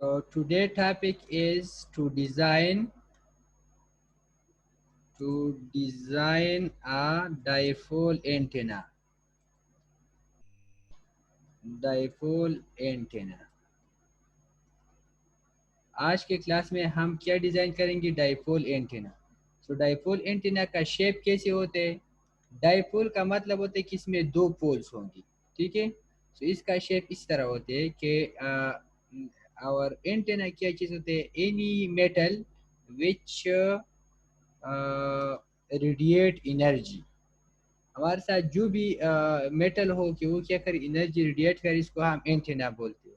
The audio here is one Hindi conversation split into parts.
So today topic is to design a dipole antenna. Dipole antenna. आज के क्लास में हम क्या डिज़ाइन करेंगे? Dipole antenna. So dipole antenna का शेप कैसे होते हैं? डाइपोल का मतलब होता है कि इसमें दो पोल्स होंगी, ठीक है। सो इसका शेप इस तरह होते हैं कि और एंटीना क्या चीज़ होते हैं? Any metal which radiate energy. हमारे साथ जो भी मेटल हो कि वो क्या करे, एनर्जी रेडिएट करे, इसको हम एंटीना बोलते हैं।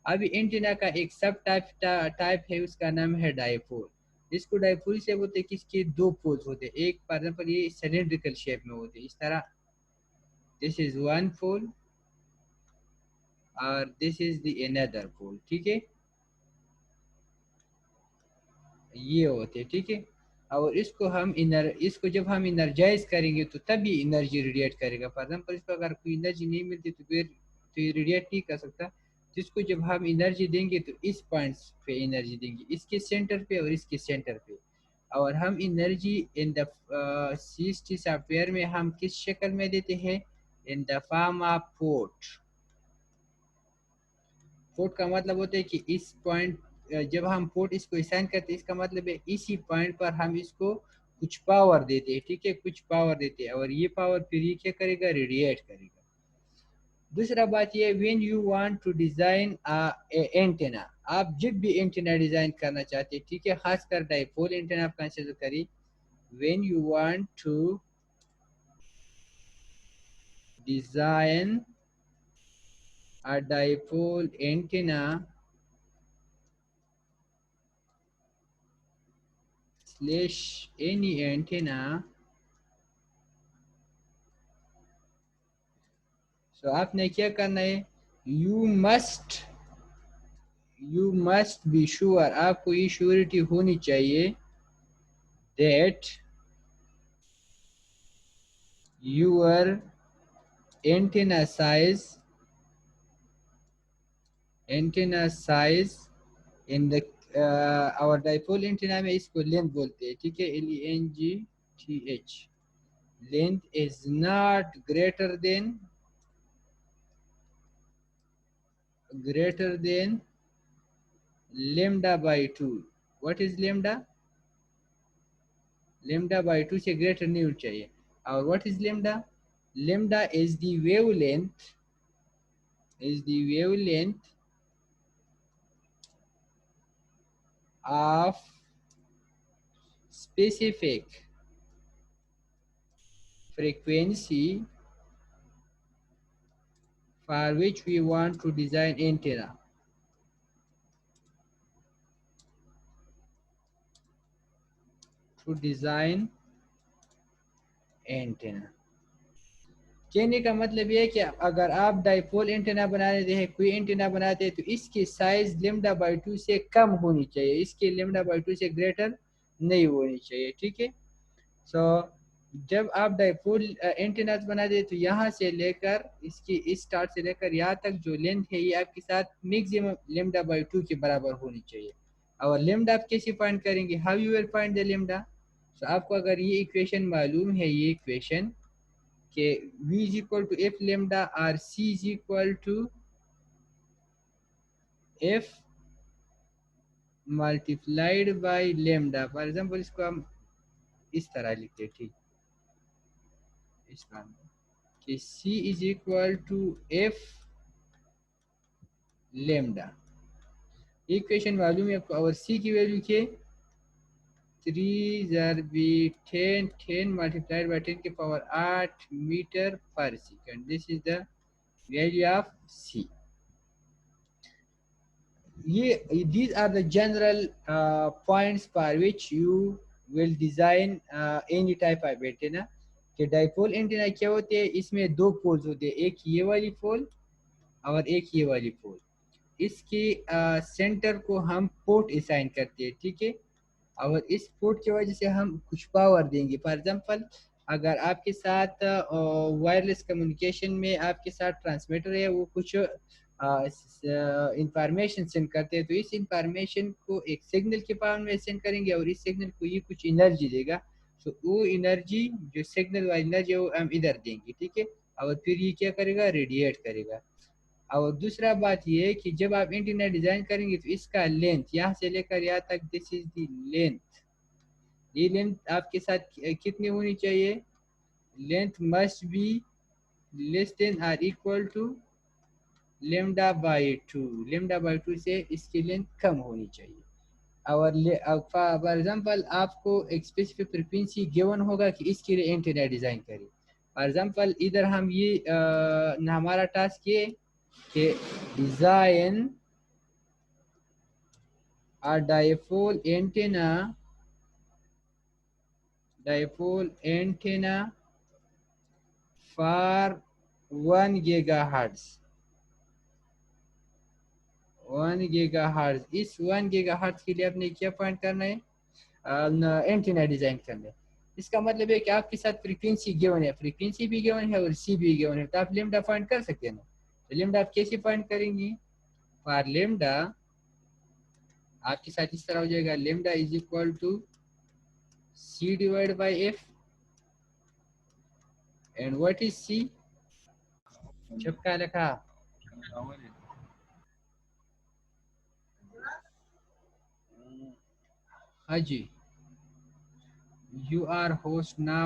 अभी एंटीना का एक सब टाइप है, उसका नाम है डाइपोल। इसको डाइपोल से बोलते हैं कि इसके दो पोल्स होते हैं। एक फॉर एग्जाम्पल ये सिलेंड्रिकल शेप में होते हैं इस तरह, दिस इज वन पोल और दिस इज द अनदर पोल, ठीक है, ये होते हैं, ठीक है। और इसको जब हम इनर्जाइज करेंगे तो तभी एनर्जी रेडिएट करेगा। फॉर एग्जाम्पल इसको अगर कोई एनर्जी नहीं मिलती तो फिर तो ये रेडिएट नहीं कर सकता। तो इसको जब हम एनर्जी देंगे तो इस पॉइंट्स पे एनर्जी देंगे, इसके सेंटर पे और इसके सेंटर पे। और हम energy in the CST software में हम किस शक्ल में देते हैं? In the form of port. Port का मतलब होता है कि इस पॉइंट, जब हम पोर्ट इसको असाइन करते हैं, इसका मतलब है इसी पॉइंट पर हम इसको कुछ पावर देते हैं, ठीक है, कुछ पावर देते हैं और ये पावर फिर ये क्या करेगा? रेडिएट करेगा। दूसरा बात ये, when you want to design antenna, आप जब भी एंटेना डिजाइन करना चाहते हैं, ठीक है, खासकर डाइपोल एंटेना आप कंसीडर करिए। When you want to design a dipole antenna slash any antenna, तो आपने क्या करना है? यू मस्ट बी श्योर, आपको ये श्योरिटी होनी चाहिए that your antenna size in the our dipole antenna में इसको लेंथ बोलते हैं, ठीक है, LENGTH। Length is not greater than lambda by 2। what is lambda? lambda by 2 से ग्रेटर नहीं होना चाहिए। और what is lambda? lambda is the wavelength of specific frequency for which we want to design antenna। to design antenna कहने का मतलब ये है कि अगर आप डाइपोल एंटेना बनाते हैं, कोई एंटेना बनाते हैं, तो इसकी साइज लेमडा बाई 2 से कम होनी चाहिए, इसके लेमडा बाई 2 से ग्रेटर नहीं होनी चाहिए, ठीक है। सो जब आप डाइपोल एंटेना बनाते हैं तो यहाँ से लेकर इसकी इस स्टार्ट से लेकर यहाँ तक जो लेंथ है ये आपके साथ मैक्सिमम लेमडा बाई 2 के बराबर होनी चाहिए। और लेमडा आप कैसे फाइंड करेंगे? How you will find the lambda? So आपको अगर ये इक्वेशन मालूम है, ये इक्वेशन के V is equal to F lambda और C is equal to F multiplied by lambda। For example इसको हम इस तरह लिखते हैं, ठीक, इसका कि C is equal to F lambda। Equation मालूम है आपको। और C की वैल्यू के 3 ज़र बी 10 10 मल्टीप्लाइड बाई 10 के पावर 8 मीटर पर second. This is the value of C। ये these are the general points by which you will design any type of antenna। कि डाइपोल एंटेना क्या होते हैं? इसमें दो पोल्स होते हैं, एक ये वाली पोल और एक ये वाली पोल। इसके सेंटर को हम पोर्ट असाइन करते हैं, ठीक है। और इस पोर्ट की वजह से हम कुछ पावर देंगे। फॉर एग्जांपल अगर आपके साथ वायरलेस कम्युनिकेशन में आपके साथ ट्रांसमीटर है, वो कुछ इंफॉर्मेशन सेंड करते हैं, तो इस इंफॉर्मेशन को एक सिग्नल के फॉर्म में सेंड करेंगे और इस सिग्नल को ये कुछ एनर्जी देगा। तो वो एनर्जी जो सिग्नल वाली एनर्जी है वो हम इधर देंगे, ठीक है। और फिर ये क्या करेगा, रेडिएट करेगा। और दूसरा बात ये है कि जब आप इंटरनेट डिजाइन करेंगे तो इसका लेंथ यहाँ से लेकर यहाँ तक, दिस इज द लेंथ। ये लेंथ आपके साथ कितनी होनी चाहिए, length must be less than or equal to λ/2। λ/2 से इसकी लेंथ कम होनी चाहिए। और फॉर एग्जांपल आपको एक स्पेसिफिक फ्रीक्वेंसी गिवन होगा कि इसके लिए एंटीना डिजाइन करें। फॉर एग्जांपल इधर हम ये हमारा टास्क ये कि design a dipole antenna for 1 gigahertz। 1 gigahertz, इस 1 gigahertz के लिए आपने क्या पॉइंट करना है, एंटीना डिजाइन करना है। इसका मतलब है कि आपके साथ फ्रीक्वेंसी गिवन है, फ्रीक्वेंसी भी गिवन है और सी भी गिवन है, तो आप लेमडा पॉइंट कर सकते हैं ना। तो लेमडा आप कैसे पॉइंट करेंगी, फॉर लेमडा आपके साथ इस तरह हो जाएगा, lambda is equal to C divide by F. And what is C, छपका लिखा। हाँ जी, you are host now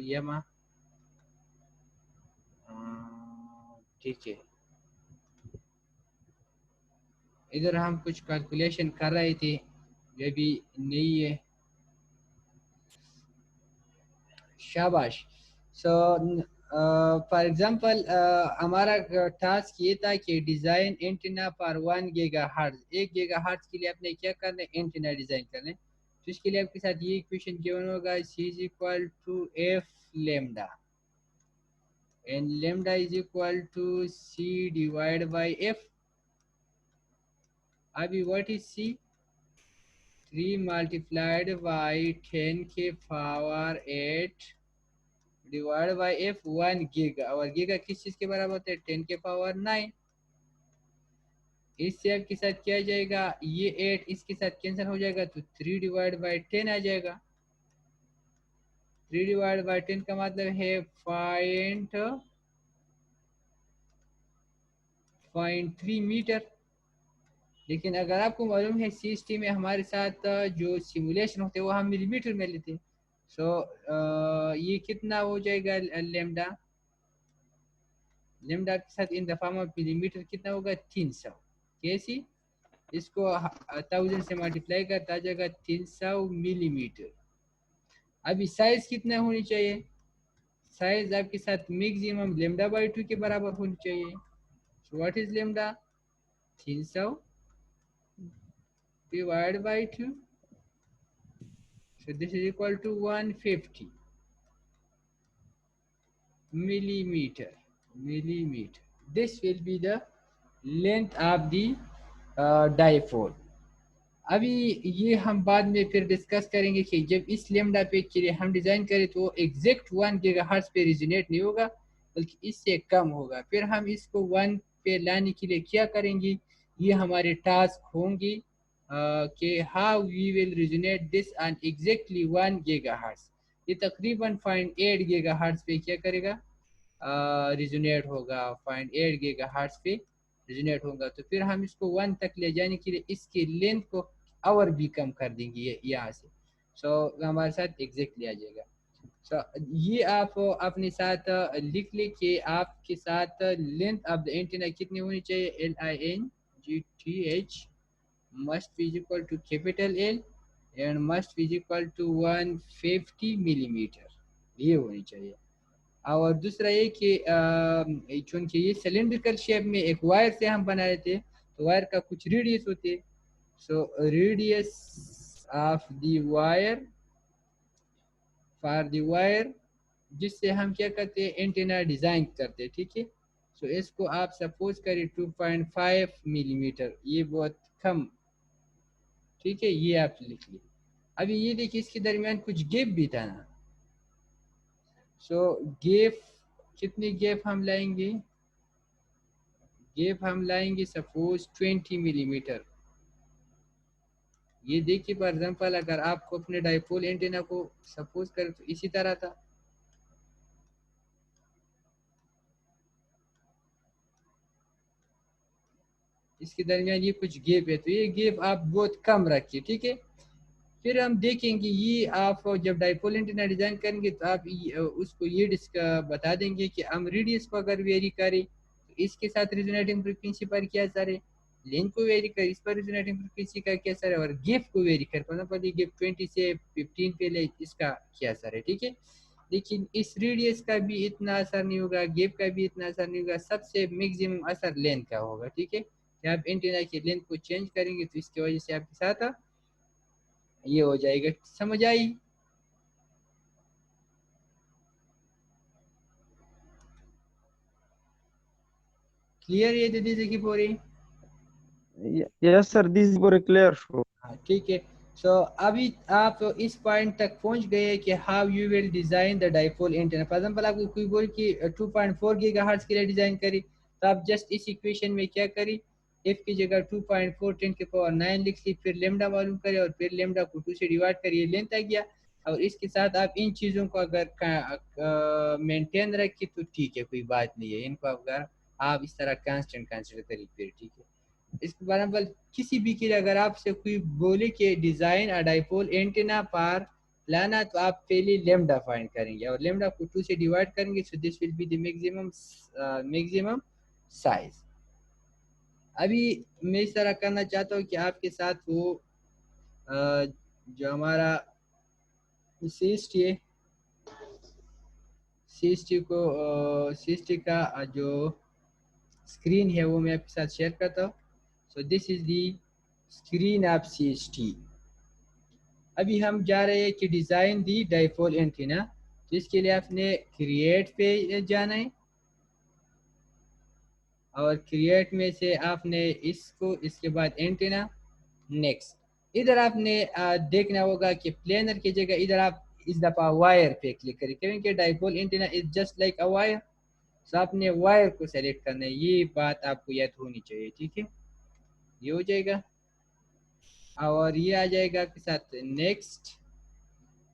यमा। ठीक है, इधर हम कुछ कैलकुलेशन कर रहे थे, ये भी नहीं है। शाबाश। सो फॉर एग्जांपल हमारा टास्क ये था कि डिज़ाइन एंटीना पर 1 गीगाहर्ट्ज, 1 गीगाहर्ट्ज के लिए आपने क्या करना है, एंटीना डिज़ाइन करना है। तो इसके लिए आपके साथ ये इक्वेशन गिवन होगा, C is equal to F lambda and lambda is equal to C divide by F. अभी what is C, 3 multiplied by 10 के power 8 divide by F 1 giga. और गीगा किस चीज के बराबर होता है, 10 के पावर 9। इससे आपके साथ क्या आ जाएगा, ये 8 इसके साथ कैंसिल हो जाएगा, तो 3 डिवाइड बाई 10 आ जाएगा। 3 डिवाइड बाई 10 का मतलब है पॉइंट 3 मीटर। लेकिन अगर आपको मालूम है CST में हमारे साथ जो सिमुलेशन होते हैं वो हम मिलीमीटर में लेते हैं। सो ये कितना हो जाएगा, लेमडा, लेमडा के साथ in the form of millimetre कितना होगा, 300। कैसी, इसको 1000 से मल्टीप्लाई करता आ जाएगा 300 मिलीमीटर। अभी साइज कितना होनी चाहिए, साइज आपके साथ मैक्सिमम λ/2 के बराबर होनी चाहिए। So what is lambda, 300 divide by 2। So this is equal to 150 millimeter. Millimeter. This will be the length of the dipole. अभी ये हम बाद में फिर डिस्कस करेंगे कि जब इस लेमडा पे के लिए हम डिज़ाइन करें तो एग्जैक्ट 1 गीगाहर्ट्ज पे रिजोनेट नहीं होगा, बल्कि इससे कम होगा। फिर हम इसको 1 पे लाने के लिए क्या करेंगे, ये हमारे टास्क होंगे कि how we will resonate this on exactly 1 gigahertz. ये तकरीबन 0.8 गीगाहर्ट्ज पे क्या करेगा, रिजोनेट होगा, 0.8 गीगाहर्ट्ज पे रिजोनेट होगा। तो फिर हम इसको 1 तक ले जाने के लिए इसके लेंथ को और भी कम कर देंगे यहाँ से। सो हमारे साथ एग्जैक्टली आ जाएगा। सो ये आप अपने साथ लिख ले कि आपके साथ लेंथ ऑफ द एंटीना कितनी होनी चाहिए, LINGTH must be equal to capital L and must be equal to 150 millimetre, ये होनी चाहिए। और दूसरा ये कि चूंकि ये सिलेंड्रिकल शेप में एक वायर से हम बना रहे थे, तो वायर का कुछ रेडियस होते हैं। So radius of the wire, for the wire जिससे हम क्या करते हैं, एंटीना डिजाइन करते हैं, ठीक है। सो इसको आप सपोज करें 2.5 मिलीमीटर, ये बहुत कम, ठीक है, ये आप लिख लीजिए। अभी ये देखिए इसके दरमियान कुछ गैप भी था ना। सो गैप, कितनी गैप हम लाएंगे, गेप हम लाएंगे सपोज 20 मिलीमीटर। ये देखिए फॉर एग्जाम्पल अगर आपको अपने डाइपोल एंटीना को सपोज करें तो इसी तरह था। इसके दरमियान ये कुछ गेप है, तो ये गेप आप बहुत कम रखिए, ठीक है। फिर हम देखेंगे ये आप जब डाइपोल एंटीना डिजाइन करेंगे तो आप उसको ये बता देंगे कि हम रेडियस को अगर वेरी करें तो इसके साथ रिजोनेटिंग फ्रीक्वेंसी पर क्या असर है, लेंथ को वेरी कर इस पर रिजोनेटिंग फ्रीक्वेंसी का क्या असर है, और गेप को वेरी कर पर गेप 20 से 15 पे ले इसका क्या असर है, ठीक है। लेकिन इस रेडियस का भी इतना असर नहीं होगा, गेप का भी इतना असर नहीं होगा, सबसे मैक्सिमम असर लेंथ का होगा, ठीक है। जब आप एंटीना की लेंथ को चेंज करेंगे तो इसकी वजह से आपके साथ ये हो जाएगा। समझ आई? क्लियर ये दीदी देखी पूरी? Yes, sir. This is very clear. Show. हाँ ठीक है। सो अभी आप इस पॉइंट तक पहुंच गए कि how you will design the dipole antenna. For example आपको कोई बोल कि 2.4 गीगाहर्ट्ज के लिए डिजाइन करी, तो आप जस्ट इस इक्वेशन में क्या करी, एफ की जगह 2.4 10⁹ लिख ली, फिर लेमडा मालूम करे और फिर लेमडा को 2 से डिवाइड करिए, लेंथ आ गया। और इसके साथ आप इन चीज़ों को अगर मेंटेन रखिए तो ठीक है, कोई बात नहीं है। इनको अगर आप इस तरह कांस्टेंट कंसिडर करिए फिर ठीक है। इसके बराबर किसी भी के लिए अगर आपसे कोई बोले कि डिजाइन अ डाइपोल एंटीना पर लाना, तो आप पहले लेमडा फाइंड करेंगे और लेमडा को 2 से डिवाइड करेंगे, so this will be the maximum size. अभी मैं इस तरह करना चाहता हूँ कि आपके साथ वो जो हमारा सीएसटी है, सीएसटी को सीएसटी का जो स्क्रीन है वो मैं आपके साथ शेयर करता हूँ। सो this is the screen of CST. अभी हम जा रहे हैं कि डिज़ाइन दी डाइपोल एंटीना, तो इसके लिए आपने क्रिएट पे जाना है और क्रिएट में से आपने इसको, इसके बाद एंटीना, नेक्स्ट। इधर आपने देखना होगा कि प्लेनर की जगह इधर आप इस दफ़ा वायर पे क्लिक करें, क्योंकि dipole antenna is just like a wire. तो आपने वायर को सेलेक्ट करना है, ये बात आपको याद होनी चाहिए, ठीक है। ये हो जाएगा और ये आ जाएगा आपके साथ नेक्स्ट।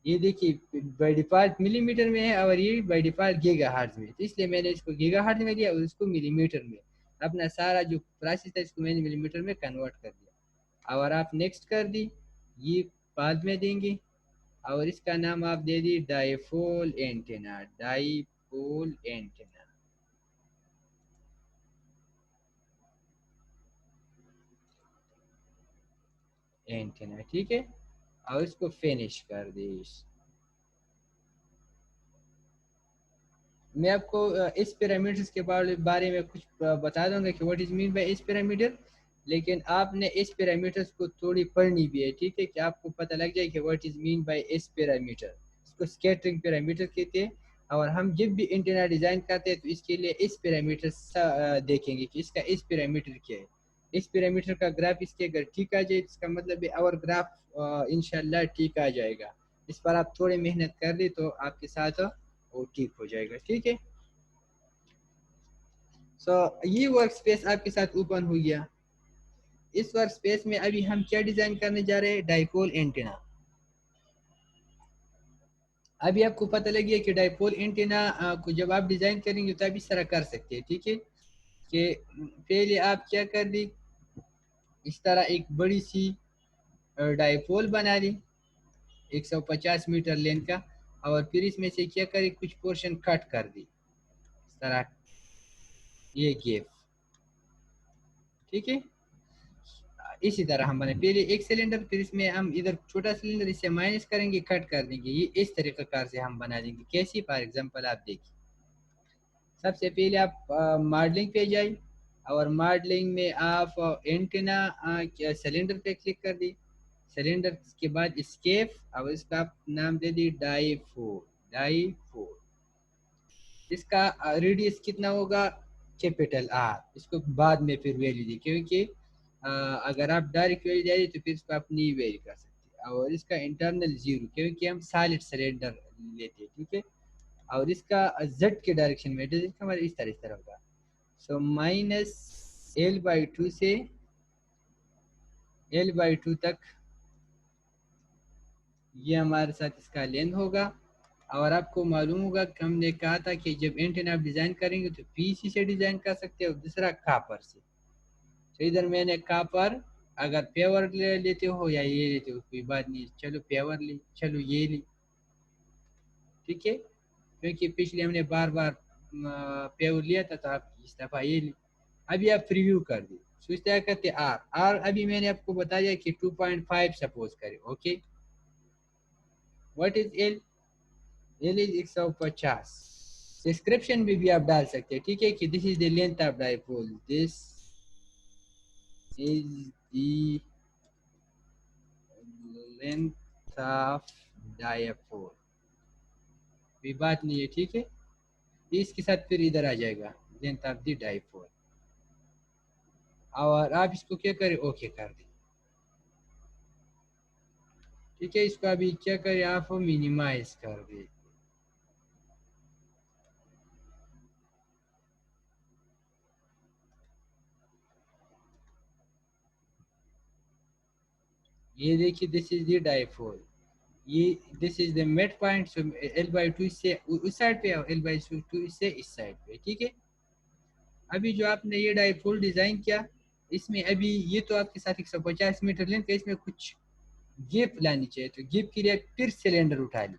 ये देखिए बाई डिफ़ॉल्ट मिलीमीटर में है और ये बाई डिफ़ॉल्ट गीगाहर्ट्ज़ में, तो इसलिए मैंने इसको गीगाहर्ट्ज़ में लिया और इसको मिलीमीटर में। अपना सारा जो प्रोसेस था इसको मैंने मिलीमीटर में कन्वर्ट कर दिया और आप नेक्स्ट कर दी, ये बाद में देंगे। और इसका नाम आप दे दी dipole antenna, dipole antenna, antenna, ठीक है। और इसको फिनिश कर दी। मैं आपको इस पैरामीटर्स के बारे में कुछ बता दूंगा कि व्हाट इज मीन बाय इस पैरामीटर, लेकिन आपने इस पैरामीटर्स को थोड़ी पढ़नी भी है, ठीक है, कि आपको पता लग जाए कि व्हाट इज मीन बाय इस पैरामीटर। इसको स्कैटरिंग पैरामीटर कहते हैं। और हम जब भी एंटीना डिज़ाइन करते हैं तो इसके लिए इस पैरामीटर देखेंगे कि इसका इस पैरामीटर क्या है। इस पैरामीटर का ग्राफ इसके अगर ठीक आ जाए इसका मतलब है और ग्राफ इंशाल्लाह ठीक आ जाएगा। इस पर आप थोड़ी मेहनत कर ली तो आपके साथ वो ठीक हो जाएगा, ठीक है। सो ये वर्क स्पेस आपके साथ ओपन हो गया। इस वर्क स्पेस में अभी हम क्या डिजाइन करने जा रहे हैं, डाइपोल एंटीना। अभी आपको पता लग गया कि डाइपोल एंटीना को जब आप डिजाइन करेंगे तो आप इस तरह कर सकते हैं, ठीक है। कि पहले आप क्या कर दी, इस तरह एक बड़ी सी डाइपोल बना ली 150 मीटर लेंथ का, और फिर इसमें से क्या करी, कुछ पोर्शन कट कर दी इस तरह, ये गेप, ठीक है। इसी तरह हम बने पहले एक सिलेंडर, फिर इसमें हम इधर छोटा सिलेंडर इससे माइनस करेंगे, कट कर देंगे, ये इस तरीके कार से हम बना देंगे। कैसी, फॉर एग्जांपल आप देखिए, सबसे पहले आप मॉडलिंग पे जाइए और मॉडलिंग में आप एंटीना सिलेंडर पे क्लिक कर दी। सिलेंडर के बाद स्केप, और इसका आप नाम दे दी डाइपोल, डाइपोल। इसका रेडियस कितना होगा, कैपिटल आर। इसको बाद में फिर वैल्यू दी, क्योंकि अगर आप डायरेक्ट वैल्यू दे तो फिर इसको आप नहीं वैल्यू कर सकते। और इसका इंटरनल जीरो, क्योंकि हम सॉलिड सिलेंडर लेते हैं, ठीक है। और इसका जेड के डायरेक्शन में, हमारे इस तरह होगा। सो माइनस L/2 से L/2 तक ये हमारे साथ इसका लेंथ होगा। और आपको मालूम होगा कि हमने कहा था कि जब एंटेना आप डिज़ाइन करेंगे तो पीसी से डिज़ाइन कर सकते हो, दूसरा कापर से। तो इधर मैंने कापर, अगर पेवर लेते हो या ये लेते हो कोई बात नहीं, चलो पेवर ली, चलो ये ली, ठीक है, क्योंकि पिछले हमने बार बार पेवर लिया था तो आप इस दफ़ा ये ली। अभी आप प्रीव्यू कर दी, स्विच तय करते आर आर, अभी मैंने आपको बताया कि 2.5 सपोज करें, okay. What is L? L is 150। Description में भी आप डाल सकते हैं, ठीक है, कि this is the length of dipole, this is the length of dipole, कोई बात नहीं है, ठीक है। इसके साथ फिर इधर आ जाएगा लेंथ ऑफ द डाइपोल, और आप इसको क्या करें, ओके कर दें, ठीक है। इसको अभी क्या करें, आप मिनिमाइज कर दें। ये देखिए, दिस इज द डाइपोल, ये this is the mid point. So L/2 से उस साइड पे, L/2 से इस साइड पे, ठीक है। अभी जो आपने ये डाइपोल डिजाइन किया, इसमें अभी ये तो आपके साथ 150 मीटर लेंथ का, इसमें कुछ गैप लानी चाहिए, तो गैप के लिए फिर सिलेंडर उठा ली।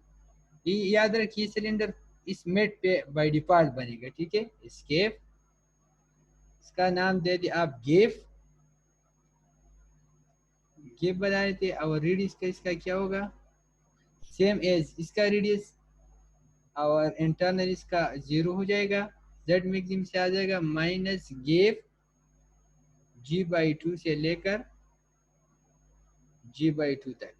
ये याद रखिए, सिलेंडर इस मेट पे बाय डिफॉल्ट बनेगा, ठीक है। स्केप, इसका नाम दे दिया आप गेप, गेप बना लेते। और रेडियस का इसका क्या होगा, सेम एज इसका रेडियस, और इंटरनल इसका 0 हो जाएगा। जेड मैक्सिमम से आ जाएगा माइनस गेप G/2 से लेकर G/2 तक।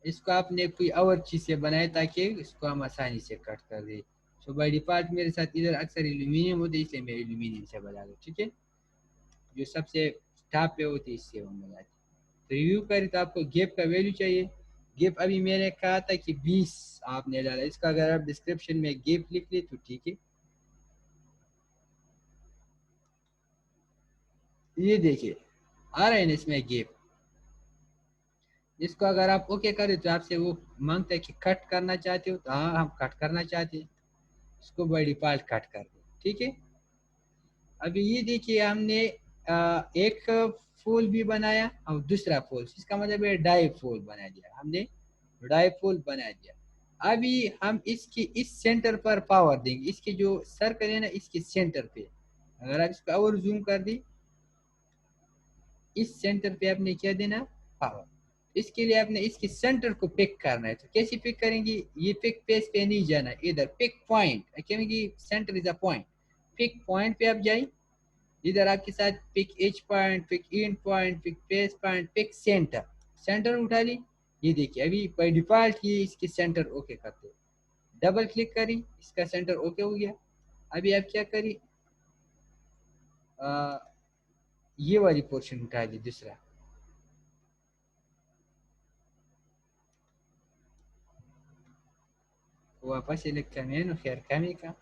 इसको आपने कोई और चीज़ से बनाया ताकि इसको हम आसानी से कट कर दें। सो बाय डिफॉल्ट मेरे साथ इधर अक्सर एल्यूमिनियम होते हैं, इसलिए मैं एल्यूमिनियम से बना दूँ, ठीक है। जो सबसे टॉप पे होती है इससे हम बनाते हैं। रिव्यू करें तो आपको गेप का वैल्यू चाहिए। गेप अभी मैंने कहा था कि 20 आपने डाला, इसका अगर आप डिस्क्रिप्शन में गेप लिख ले तो ठीक है। ये देखिए आ रहा है ना इसमें गेप। इसको अगर आप ओके करें तो आपसे वो मांगता है कि कट करना चाहते हो, तो हाँ हम कट करना चाहते हैं, इसको बाय डिफॉल्ट कट कर दें, ठीक है। अभी ये देखिए हमने एक फूल भी बनाया और दूसरा फूल, इसका मतलब है डाई फूल बना दिया हमने, डाई फूल बना दिया। अभी हम इसके इस सेंटर पर पावर देंगे, इसके जो सर्कल है ना इसके सेंटर पे, अगर आप इसको और जूम कर दी, इस सेंटर पे आपने क्या देना, पावर। इसके लिए आपने इसके सेंटर को पिक करना है, तो कैसे पिक करेंगे, ये पिक पेज पे नहीं जाना, इधर पिक पॉइंट, क्योंकि center is a point. Pick point पे आप जाए, इधर आपके साथ pick edge point, pick end point, pick page point, pick center, center उठा ली। ये देखिए अभी बाय डिफॉल्ट ये इसके सेंटर ओके करते, डबल क्लिक करी, इसका सेंटर ओके हो गया। अभी आप क्या करी, ये वाली पोर्शन उठा ली दूसरा, वापस सिलेक्ट करने है खैर कमी का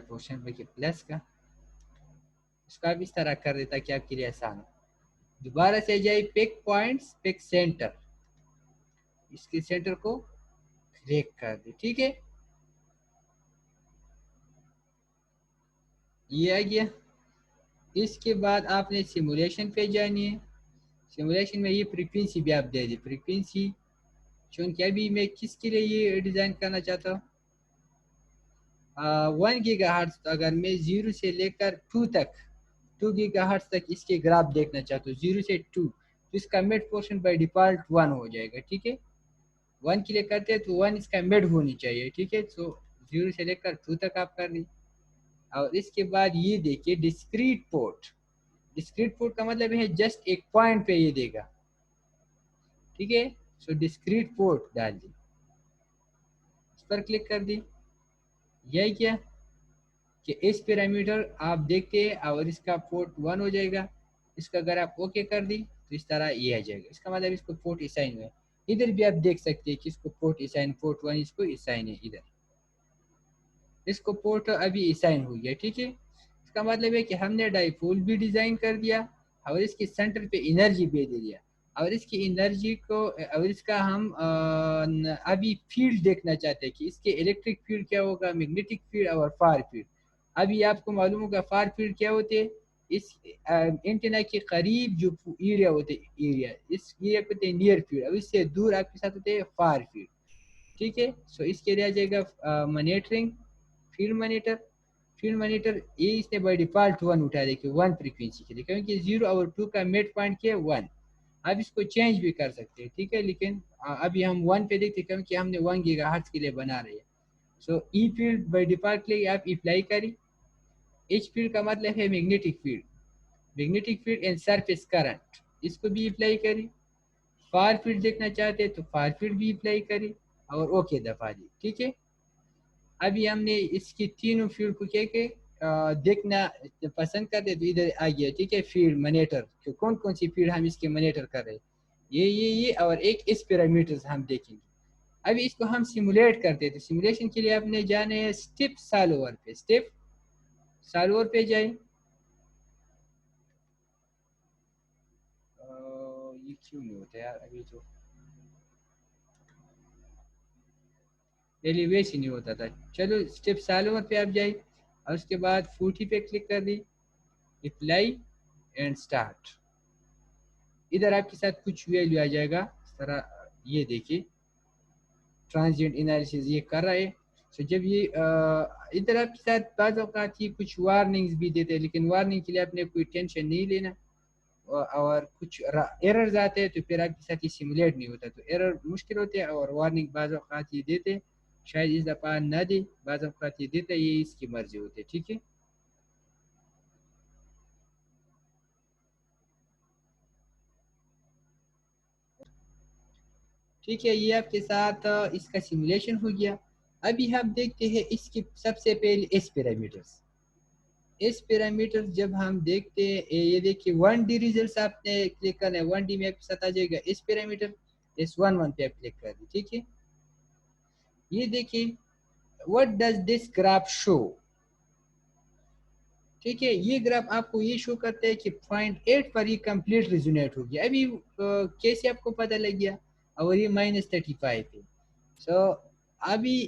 पोर्शन पे प्लस का, इसका भी इस तरह कर देता कि आपके लिए आसान हो। दोबारा से जाए पिक पॉइंट्स, पिक सेंटर, इसके सेंटर को क्लिक कर दे, ठीक है। ये आ गया। इसके बाद आपने सिमुलेशन पे जानी है। सिमुलेशन में ये फ्रीक्वेंसी भी आप दे दी, फ्रीक्वेंसी चूंकि अभी मैं किसके लिए ये डिज़ाइन करना चाहता हूँ, 1 गीगाहर्ट्ज़। तो अगर मैं 0 से लेकर 2 तक, 2 गीगाहर्ट्ज़ तक इसके ग्राफ देखना चाहता हूँ, 0 से 2, तो इसका मिड पोर्शन बाय डिफॉल्ट 1 हो जाएगा, ठीक है। 1 के लिए करते हैं तो 1 इसका मिड होनी चाहिए, ठीक है। तो 0 से लेकर 2 तक आप कर दी। और इसके बाद ये देखिए डिस्क्रीट पोर्ट, डिस्क्रीट पोर्ट का मतलब है जस्ट एक पॉइंट पे ये देगा, ठीक है। सो डिस्क्रीट पोर्ट डाल दी, इस पर क्लिक कर दी। यही क्या कि इस पैरामीटर आप देखते हैं और इसका पोर्ट 1 हो जाएगा। इसका अगर आप ओके कर दी तो इस तरह ये आ जाएगा, इसका मतलब इसको पोर्ट असाइन है। इधर भी आप देख सकते हैं कि इसको पोर्ट असाइन, पोर्ट 1 इसको असाइन है इधर, इसको पोर्ट अभी असाइन हो गया, ठीक है। इसका मतलब है कि हमने डाईपोल भी डिज़ाइन कर दिया और इसके सेंटर पे एनर्जी भी दे दिया, और इसकी एनर्जी को और इसका हम अभी फील्ड देखना चाहते हैं कि इसके इलेक्ट्रिक फील्ड क्या होगा, मैग्नेटिक फील्ड और फार फील्ड। अभी आपको मालूम होगा फार फील्ड क्या होते हैं, इस एंटेना के करीब जो एरिया होते हैं, एरिया इस एरिया को होते हैं नियर फील्ड, और इससे दूर आपके साथ होते हैं फार फील्ड, ठीक है। सो इसके लिए आ जाएगा monitoring field monitor. Field monitor ये इसने बाय डिफॉल्ट वन उठा देखिए, वन फ्रीक्वेंसी के लिए, क्योंकि 0 और 2 का मिड पॉइंट क्या है 1। आप इसको चेंज भी कर सकते हैं, ठीक है, लेकिन अभी हम 1 पे देखते हैं क्योंकि हमने 1 गीगाहर्ट्ज के लिए बना रहे हैं। सो ई फील्ड बाय डिफॉल्ट के लिए आप अप्लाई करें। एच फील्ड का मतलब है magnetic field, magnetic field and surface current, इसको भी अप्लाई करें। फार फील्ड देखना चाहते हैं तो फार फील्ड भी अप्लाई करें और ओके दफा दी, ठीक है। अभी हमने इसकी तीनों फील्ड को क्या के देखना पसंद करते तो इधर आ गया, ठीक है, फील्ड मॉनिटर तो कौन कौन सी फील्ड हम इसके मॉनिटर कर रहे हैं, ये और एक इस पैरामीटर्स हम देखेंगे। अभी इसको हम सिमुलेट करते हैं, तो सिमुलेशन के लिए आपने जाने हैं स्टेप सॉल्वर पे, स्टेप सॉल्वर पे जाए। ये क्यों नहीं होता यार, अभी तो पहले वैसे नहीं होता था। चलो स्टेप सॉल्वर पे आप जाए और उसके बाद 40 पे क्लिक कर दी, अप्लाई एंड स्टार्ट। इधर आपके साथ कुछ वैल्यू आ जाएगा इस तरह, ये देखिए ट्रांजिएंट एनालिसिस ये कर रहा है। तो जब ये इधर आपके साथ बाज़ औक़ात ये कुछ वार्निंग्स भी देते हैं, लेकिन वार्निंग के लिए आपने कोई टेंशन नहीं लेना। और कुछ एरर्स आते हैं तो फिर आपके साथ ये सिमुलेट नहीं होता, तो एरर मुश्किल होते हैं और वार्निंग बाज़ औक़ात ये देते हैं, शायद इस दफ़ा ना दे, बाज़ औक़ात ये देता है, ये इसकी मर्जी होती है, ठीक है। ठीक है, ये आपके साथ इसका सिमुलेशन हो गया। अभी हम देखते हैं इसकी सबसे पहले एस पैरामीटर्स। एस पैरामीटर्स जब हम देखते हैं, ये देखिए 1D रिजल्ट आपने क्लिक करना है, 1D में आपके साथ आ जाएगा एस पैरामीटर, S11 पे आप क्लिक कर दी, ठीक है। ये देखिए what does this graph show, ठीक है। ये ग्राफ आपको ये शो करता है कि पॉइंट 8 पर ये कंप्लीट रिजोनेट हो गया। अभी कैसे आपको पता लग गया, और ये -35 है। सो अभी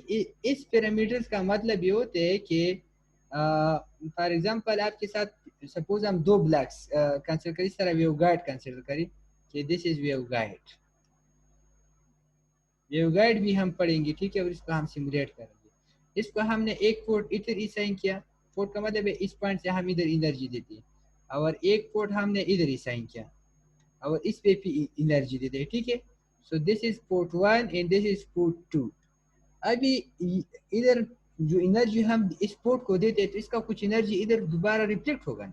इस पैरामीटर्स का मतलब ये होते हैं कि फॉर एग्जांपल आपके साथ सपोज हम दो ब्लॉक्स कंसिडर करें, इस तरह वेव गाइड कंसिडर करें कि this is wave guide. Wave guide भी हम पढ़ेंगे, ठीक है, और इसको हम सिमुलेट करेंगे। इसको हमने एक पोर्ट इधर असाइन किया, पोर्ट का मतलब है इस पॉइंट से हम इधर एनर्जी देते हैं, और एक पोर्ट हमने इधर असाइन किया और इस पे भी एनर्जी देते हैं, ठीक है। सो this is port 1 and this is port 2। अभी इधर जो एनर्जी हम इस पोर्ट को देते हैं तो इसका कुछ एनर्जी इधर दोबारा रिफ्लेक्ट होगा ना,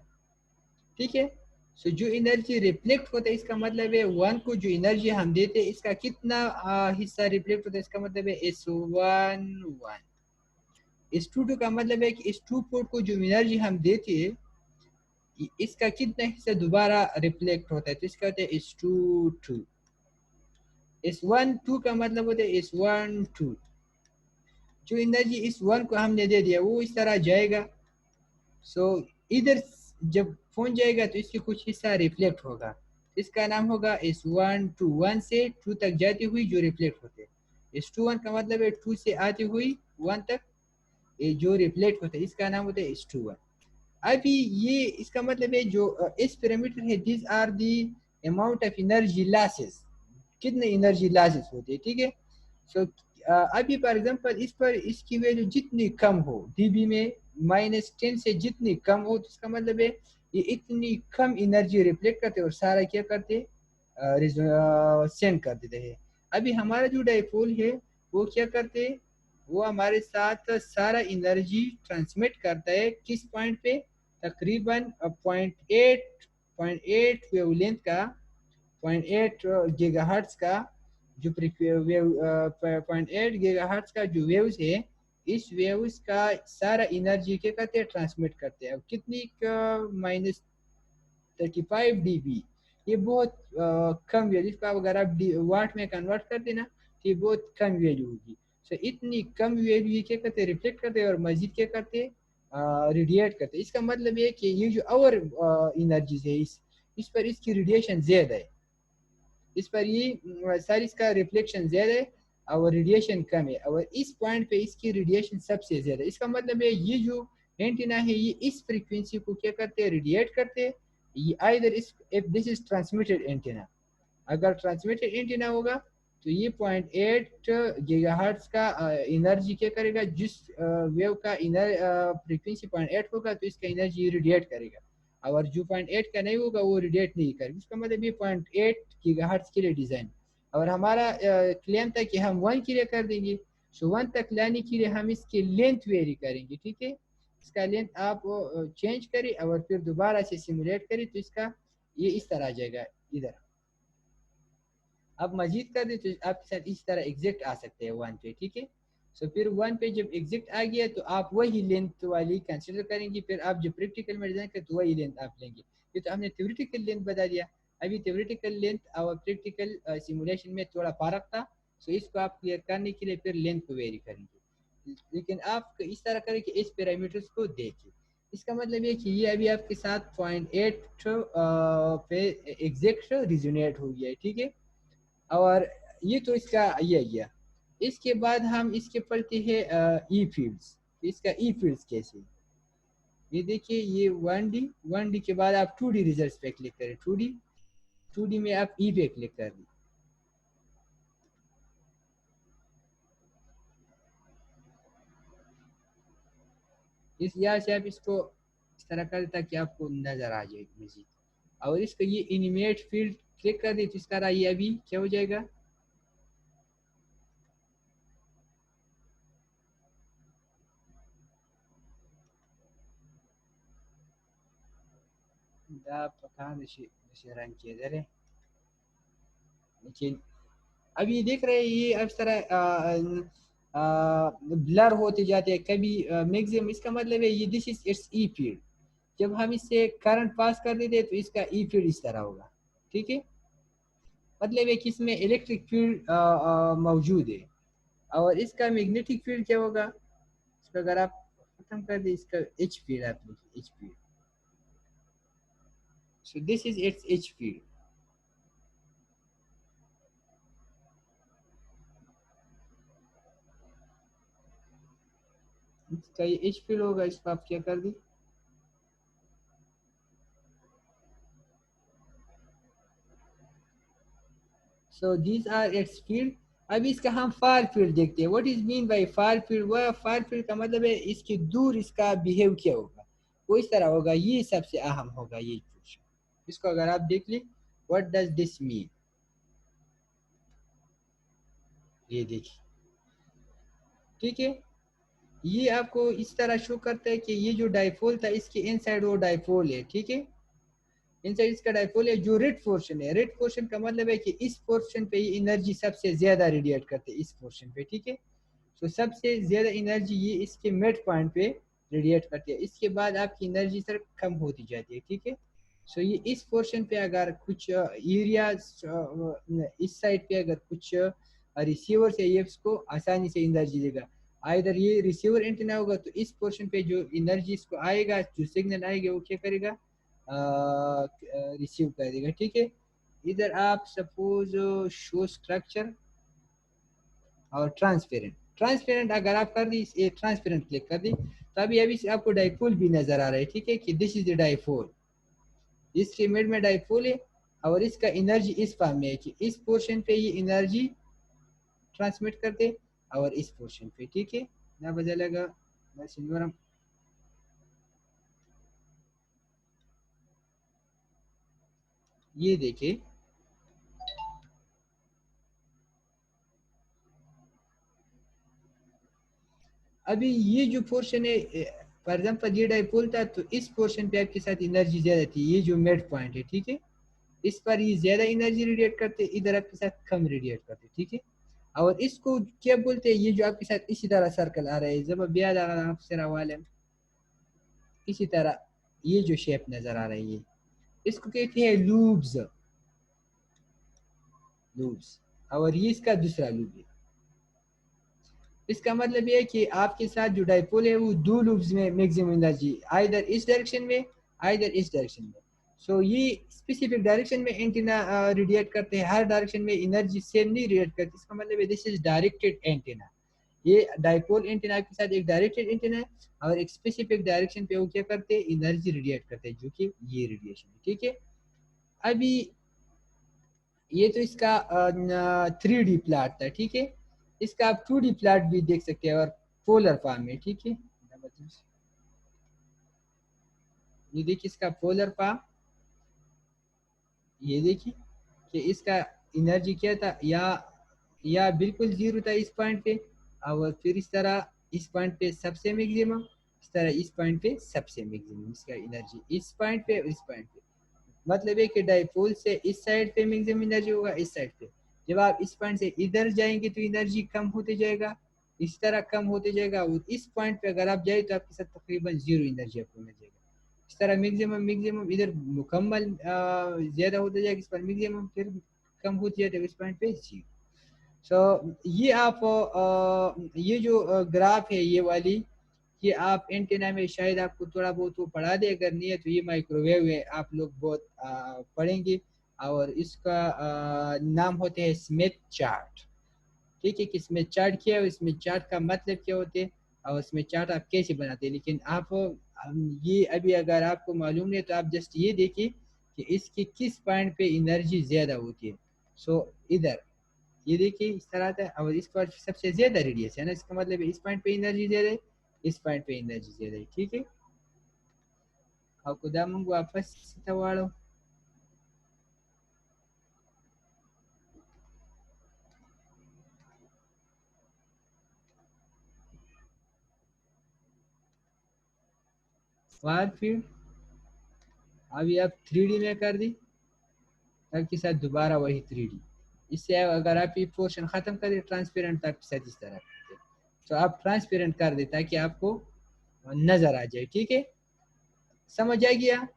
ठीक है। सो जो एनर्जी रिफ्लेक्ट होता है इसका मतलब है 1 को जो एनर्जी हम देते हैं इसका कितना हिस्सा रिफ्लेक्ट होता है, इसका मतलब है S11। S22 का मतलब है कि इस टू पोर्ट को जो एनर्जी हम देते हैं इसका कितना हिस्सा दोबारा रिफ्लेक्ट होता है, तो इसका होता है S22। S12 का मतलब होता है S12, जो एनर्जी इस 1 को हमने दे दिया वो इस तरह जाएगा। सो इधर जब फोन जाएगा तो इसकी कुछ हिस्सा रिफ्लेक्ट होगा, इसका नाम होगा S12। 1 से 2 तक जाती हुई जो रिफ्लेक्ट होते हैं, S21 का मतलब है 2 से आती हुई 1 तक ये जो रिफ्लेक्ट होता है इसका नाम होता है S21। अभी ये इसका मतलब है जो इस पैरामीटर है, this are the amount of energy losses, कितने एनर्जी लॉसेस होते हैं, ठीक है। सो अभी फॉर एग्जांपल इस पर इसकी वैल्यू जितनी कम हो डीबी में -10 से जितनी कम हो, तो इसका मतलब है ये इतनी कम एनर्जी रिफ्लेक्ट करते और सारा क्या करते सेंड कर देते हैं। अभी हमारा जो डाइपोल है वो क्या करते, वो हमारे साथ सारा एनर्जी ट्रांसमिट करता है किस पॉइंट पे, तकरीबन 0.8 वेवलेंथ का, 0.8 गीगाहर्ट्ज का जो वेव 0.8 गीगाहर्ट्ज का जो वेव्स है, इस वेव्स का सारा एनर्जी के करते हैं ट्रांसमिट करते हैं। अब कितनी -35 dB, ये बहुत कम वैल्यू, इसका अगर आप वाट में कन्वर्ट कर देना तो ये बहुत कम वैल्यू होगी। सो इतनी कम वैल्यू ये क्या करते हैं, रिफ्लेक्ट करते हैं और मजीद क्या करते हैं, रेडिएट करते हैं। इसका मतलब ये कि ये जो और एनर्जीज है इस पर इसकी रेडिएशन ज़्यादा है, इस पर ये सर इसका रिफ्लेक्शन ज़्यादा है और रेडिएशन कम है, और इस पॉइंट पे इसकी रेडिएशन सबसे ज़्यादा है। इसका मतलब है ये जो एंटीना है ये इस फ्रीक्वेंसी को क्या करते हैं, रेडिएट करते हैं। ये आइदर इस if this is transmitted antenna, अगर ट्रांसमिटेड एंटीना होगा तो ये 0.8 गीगाहर्ट्ज का एनर्जी क्या करेगा, जिस वेव का इनर फ्रीक्वेंसी 0.8 होगा तो इसका एनर्जी रेडिएट करेगा, और जो 0.8 का नहीं होगा वो रेडिएट नहीं करेगा। इसका मतलब ये 0.8 गीगाहर्ट्ज के लिए डिज़ाइन, और हमारा क्लेम था कि हम 1 के लिए कर देंगे। सो 1 तक लाने के लिए हम इसकी लेंथ वेरी करेंगे, ठीक है। इसका लेंथ आप चेंज करें और फिर दोबारा से सिमुलेट करें तो इसका ये इस तरह आ जाएगा इधर। आप मजीद कर दें तो आपके साथ इस तरह एग्जैक्ट आ सकते हैं 1 पे, ठीक है। सो फिर 1 पे जब एग्जैक्ट आ गया तो आप वही लेंथ वाली कंसिडर करेंगे, फिर आप जब प्रैक्टिकल में डिजाइन करें तो वही लेंथ आप लेंगे। ये तो हमने थ्योरेटिकल लेंथ बता दिया, अभी थ्योरेटिकल लेंथ और प्रैक्टिकल सिमुलेशन में थोड़ा फर्क था। सो इसको आप क्लियर करने के लिए फिर लेंथ को वेरी करेंगे, लेकिन आप इस तरह करें कि इस पैरामीटर्स को देखिए। इसका मतलब ये कि ये अभी आपके साथ 0.8 पे एग्जैक्ट रिजोनेट हो गया है, ठीक है। और ये तो इसका ये गया। इसके बाद हम इसके पढ़ते हैं ई फील्ड्स। इसका ई फील्ड्स कैसे, ये देखिए ये 1D के बाद आप 2D रिजल्ट्स पे क्लिक करें। 2D में आप ई पे क्लिक कर दें। इस यहाँ से आप इसको इस तरह कर ताकि आपको नजर आ जाए मजीद। और इसका ये एनिमेट फील्ड क्लिक कर दे तो इस तरह ये अभी क्या हो जाएगा, कहाँ रंग किया इधर है, लेकिन अब ये देख रहे हैं ये इस तरह ब्लर होते जाते हैं कभी मैक्सिमम। इसका मतलब है ये this is it's E field. जब हम इससे करंट पास कर देते हैं तो इसका ई फील्ड इस तरह होगा, ठीक है। मतलब है कि इसमें इलेक्ट्रिक फील्ड मौजूद है, और इसका मैग्नेटिक फील्ड क्या होगा, इसका अगर आप खत्म कर दे इसका एच फील्ड आप लिखिए, H field. So this is its H field. इसका ये एच फील्ड होगा, इसको आप क्या कर दी, so these are its field. अब इसका हम फार फील्ड देखते हैं। What is mean by far field, वह फार फील्ड का मतलब है इसके दूर इसका बिहेव क्या होगा, वो इस तरह होगा। ये सबसे अहम होगा ये क्वेश्चन, इसको अगर आप देख लें व्हाट डज दिस मीन, ये देखिए, ठीक है। ये आपको इस तरह शो करता है कि ये जो डाइपोल था इसके इनसाइड वो डाइपोल है, ठीक है। इनसाइड इसका डाइपोल है जो रेड पोर्शन है। रेड पोर्शन का मतलब है कि इस पोर्शन पे ये एनर्जी सबसे ज्यादा रेडिएट करते हैं, इस पोर्शन पे, ठीक है। तो सबसे ज़्यादा एनर्जी ये इसके मिड पॉइंट पे रेडिएट करती है, इसके बाद आपकी एनर्जी सर कम होती जाती है, ठीक है। सो ये इस पोर्शन पे अगर कुछ एरिया इस साइड पे अगर कुछ रिसीवर से ये इसको आसानी से एनर्जी देगा। आइधर ये रिसीवर एंटीना होगा तो इस पोर्शन पे जो एनर्जी इसको आएगा, जो सिग्नल आएगा वो क्या करेगा, रिसीव कर देगा, ठीक है। इधर आप सपोज शो स्ट्रक्चर और ट्रांसपेरेंट। ट्रांसपेरेंट अगर आप कर दी, ये ट्रांसपेरेंट क्लिक कर दी तो अभी अभी से आपको डाइपोल भी नजर आ रहा है, ठीक है, कि दिस इज द डाइपोल। इसके मिड में डाइपोल है और इसका एनर्जी इस फॉर्म में है कि इस पोर्शन पे ये एनर्जी ट्रांसमिट करते और इस पोर्शन पे, ठीक है ना, बदलेगा बस इनवरम। ये देखिए अभी ये जो पोर्शन है, फॉर एग्जाम्पल ये डाइपोल था तो इस पोर्शन पे आपके साथ एनर्जी ज्यादा थी, ये जो मिड पॉइंट है, ठीक है। इस पर ये ज्यादा एनर्जी रेडिएट करते, इधर आपके साथ कम रेडिएट करते, ठीक है। और इसको क्या बोलते हैं, ये जो आपके साथ इसी तरह सर्कल आ रहा है, जब ब्याज आ रहा है वाले इसी तरह ये जो शेप नजर आ रही है इसको कहते हैं लूब्स। लूब्स, और ये इसका दूसरा लूब है। इसका मतलब ये है कि आपके साथ जो डाइपोल है वो दो लूप्स में मैक्सिमम एनर्जी, आइदर इस डायरेक्शन में आइदर इस डायरेक्शन में। सो ये स्पेसिफिक डायरेक्शन में एंटीना रेडिएट करते हैं, हर डायरेक्शन में एनर्जी सेम नहीं रेडिएट करती। इसका मतलब है दिस इज डायरेक्टेड एंटीना। ये डाइपोल एंटीना के साथ एक डायरेक्टेड एंटीना है और एक स्पेसिफिक डायरेक्शन पे वो क्या करते हैं, एनर्जी रेडिएट करते हैं, जो कि ये रेडिएशन है। ठीक है, अभी ये तो इसका 3D प्लाट था। ठीक है, इसका आप 2D प्लाट भी देख सकते हैं और पोलर फॉर्म में। ठीक है, ये देखिए इसका पोलर फॉर्म, ये देखिए कि इसका एनर्जी क्या था, या बिल्कुल जीरो था इस पॉइंट पे, और फिर इस तरह इस पॉइंट पे सबसे मैक्सिमम, इस तरह इस पॉइंट पे सबसे मैक्सिमम इसका एनर्जी, इस पॉइंट पे और इस पॉइंट पे। मतलब है कि डाइपोल से इस साइड पे मैक्सिमम एनर्जी होगा, इस साइड पे। जब आप इस पॉइंट से इधर जाएंगे तो एनर्जी कम होते जाएगा, इस तरह कम होते जाएगा, और इस पॉइंट पे अगर आप जाए तो आपके साथ तकरीबन जीरो एनर्जी आपको मिल जाएगा। इस तरह मैक्सिमम मैक्सिमम इधर मुकम्मल ज़्यादा होता जाएगा, इस पर मैक्सिमम फिर कम होती जाएगा इस पॉइंट पे जीरो। सो ये आप ये जो ग्राफ है ये वाली, ये आप एंटेना में शायद आपको थोड़ा बहुत वो पढ़ा दे, अगर नहीं है तो ये माइक्रोवेव है, आप लोग बहुत पढ़ेंगे। और इसका नाम होते हैं स्मिथ चार्ट। ठीक है, कि स्मिथ चार्ट क्या है, स्मिथ चार्ट का मतलब क्या होते हैं और स्मिथ चार्ट आप कैसे बनाते हैं। लेकिन आप ये अभी अगर आपको मालूम नहीं है तो आप जस्ट ये देखिए कि इसकी किस पॉइंट पे एनर्जी ज़्यादा होती है। सो इधर ये देखिए इस तरह आता है, और इस पर सबसे ज्यादा रेडियस है ना, इसका मतलब है इस पॉइंट पे एनर्जी ज्यादा है, इस पॉइंट पे एनर्जी ज्यादा है। ठीक है, आपको दामंग वापस सितवाड़ो। बाद फिर अभी आप 3D में कर दी, आपके साथ दोबारा वही 3D। इससे अगर आप ये पोर्शन खत्म कर दे ट्रांसपेरेंट, तो आपके साथ इस तरह करते, तो आप ट्रांसपेरेंट कर दे ताकि आपको नजर आ जाए। ठीक है, समझ आ गया।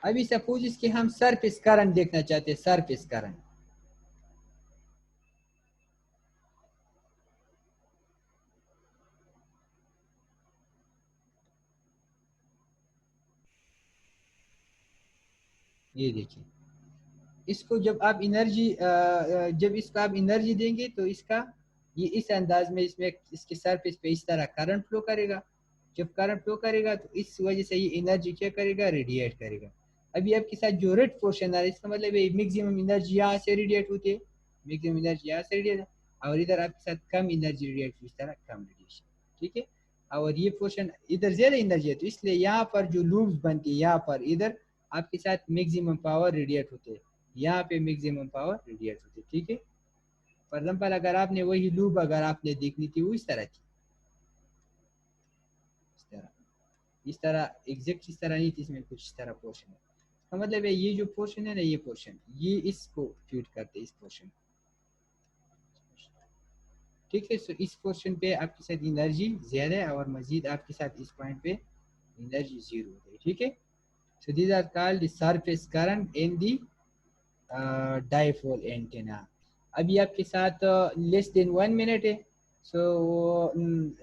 अभी सपोज इसके हम सरफेस करंट देखना चाहते हैं, सरफेस करंट। ये देखिए, इसको जब आप एनर्जी जब इसको आप एनर्जी देंगे तो इसका ये इस अंदाज में इसमें इसके सरफेस पे इस तरह करंट फ्लो करेगा। जब करंट फ्लो करेगा तो इस वजह से ये एनर्जी क्या करेगा, रेडिएट करेगा। अभी आपके साथ जो रेड पोर्शन आ रहा है, इसका मतलब है मैक्सिमम एनर्जी यहाँ से रेडिएट होती है, मैक्सिमम एनर्जी यहाँ से रेडिएट, और इधर आपके साथ कम एनर्जी रेडिएट, इस तरह कम रेडिएशन। ठीक है, और ये पोर्शन इधर ज्यादा एनर्जी है, तो इसलिए यहाँ पर जो लूप्स बनती है यहाँ पर इधर आपके साथ मैक्सिमम पावर रेडिएट होते हैं, यहाँ पे मैक्सिमम पावर रेडिएट होती है। ठीक है, फॉर एग्जाम्पल अगर आपने वही लूप अगर आपने देखनी थी वो इस तरह थी, इस तरह, इस तरह एग्जैक्ट इस तरह नहीं थी, इसमें कुछ इस तरह पोर्शन है। इसका मतलब है ये जो पोर्शन है ना, ये पोर्शन ये इसको फीड करते हैं, इस पोर्शन। ठीक है, सो इस पोर्शन पे आपके साथ एनर्जी ज्यादा है और मजीद आपके साथ इस पॉइंट पे एनर्जी जीरो होती है। ठीक है, so these are called the surface current in the dipole antenna. अभी आपके साथ लेस देन 1 मिनट है, सो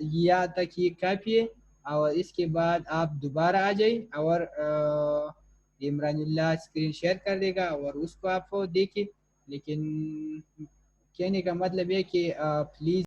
यहाँ तक ये काफ़ी है। और इसके बाद आप दोबारा आ जाइए और इमरानुल्लाह स्क्रीन शेयर कर देगा और उसको आप देखिए। लेकिन कहने का मतलब है कि प्लीज़